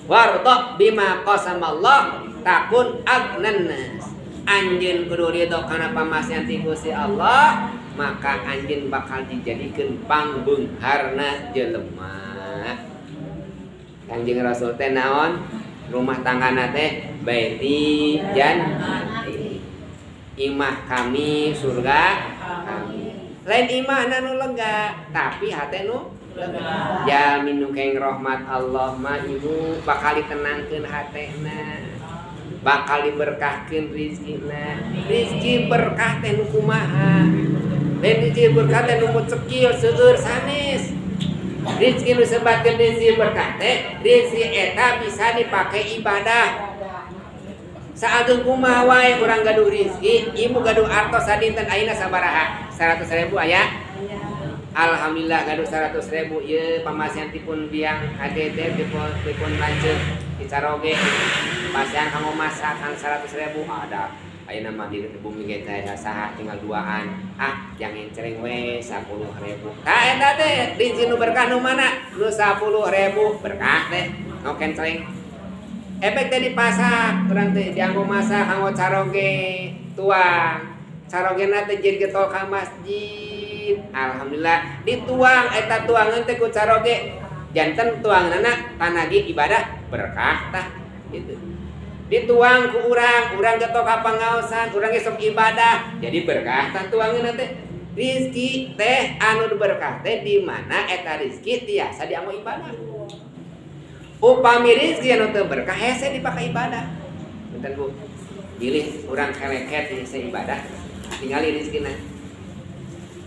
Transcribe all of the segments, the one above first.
warda bima qasamallah takun agnan nas. Anjeun kudu ridho kana pamasihan ti Gusti Allah, maka anjeun bakal dijadikeun pangbeungharna jelema. Kanjeng Rasul teh naon? Rumah tanggana teh baiti jannati. Imah kami surga kami. Lain imah nu lega, tapi hate nu lega. Jamin nu keng rahmat Allah mah ibu bakal ditenangkeun hatena. Bakal diberkahkeun rizkina. Rizki berkah teh nu kumaha? Lain rizki berkah teh nu mutsekil seueur sanes. Rizki nu sebatkeun rizki berkah teh, rizki eta bisa dipakai ibadah. Saageung kumaha wae urang gaduh rizki, ibu gaduh artos sadinten ayeuna sabaraha? 100.000 aya? Alhamdulillah gaduh 100.000 ieu pamasihantipun biang hade teh dipun lanceuk dicaroge. Pasihan kanggo masak kan 100.000 ada. Ayeuna mah di bumi ge teh saha tinggal duaan. Ah, yang encereng we 10.000. Tah eta teh rizki nu berkah nu mana? Nu 10.000 berkah teh. Nu kencereng. Efek teh dipasak, urang teh dianggo masak kanggo caroge tuang. Carogena teh jeung getol ka masjid. Alhamdulillah dituang eta tuangeun teh ku caroge. Janten tuanganna tanagi ibadah berkah tah gitu. Dituang ku urang getol ka pangaosan, urang sok ibadah jadi berkah tah tuangeunna teh. Rizki teh anu berkah teh di mana eta rizki tiasa dianggo ibadah. Upami rizki anu teu berkah hese dipakai ibadah. Punten Bu. Pilih urang keleket hese ibadah. Tingali rizkina.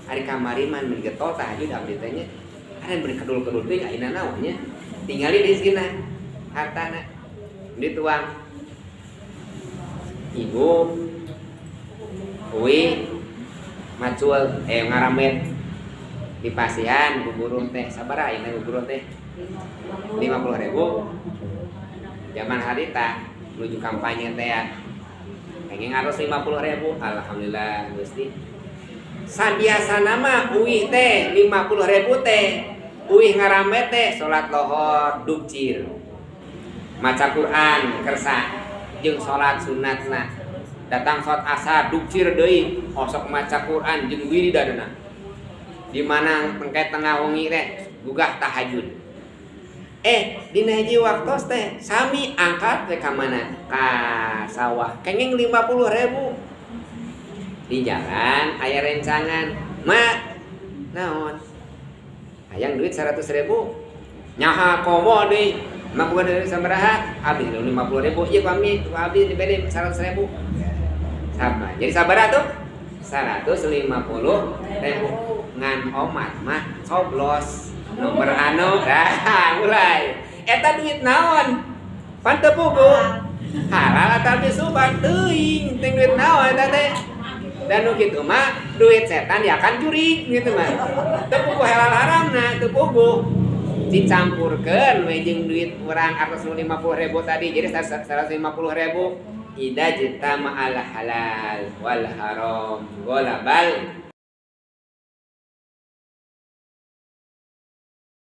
Ari kamari man mun getol tahajud abdi teh nya. Are beri kedul-kedul teh ayeuna naon nya. Tingali rizkina. Hartana dituang. Ibu uwi macul ngaramet di pasihan gugurun teh sabaraha ayeuna gugurun teh 50.000 zaman harita menuju kampanye teh ya pengen harus 50.000 alhamdulillah Gusti sandiasana mah uih teh 50.000 teh uih ngaramet teh salat lohor dukcir maca Quran kersa jeung salat sunatna datang salat asar dukcir deui osok maca Quran jeung wiridanna di mana tengke tengah wengi teh gugah tahajud. Dina hiji waktos teh sami angkat teh ka mana? Ka sawah. Kenging 50.000. Di jalan aya rencangan, "Mak, naon? Hayang duit 100.000." Nyaha komo deui. Mak bukan dari sabaraha? Abdi 50.000. Ieu kami abdi dibede 100.000. Sama. Jadi sabaraha tuh? 150.000. Ngan omat mah coblos. Nomor anu dah mulai eta duit naon pan teu pugu halal atawa bisuban teuing teh duit naon eta teh dan nu kitu mah duit setan ya kan curi gitu mah teu pugu halal haramna teu pugu dicampurkeun we jeung duit urang 150.000 tadi jadi 150.000 ida jita ma'al halal wal haram golabal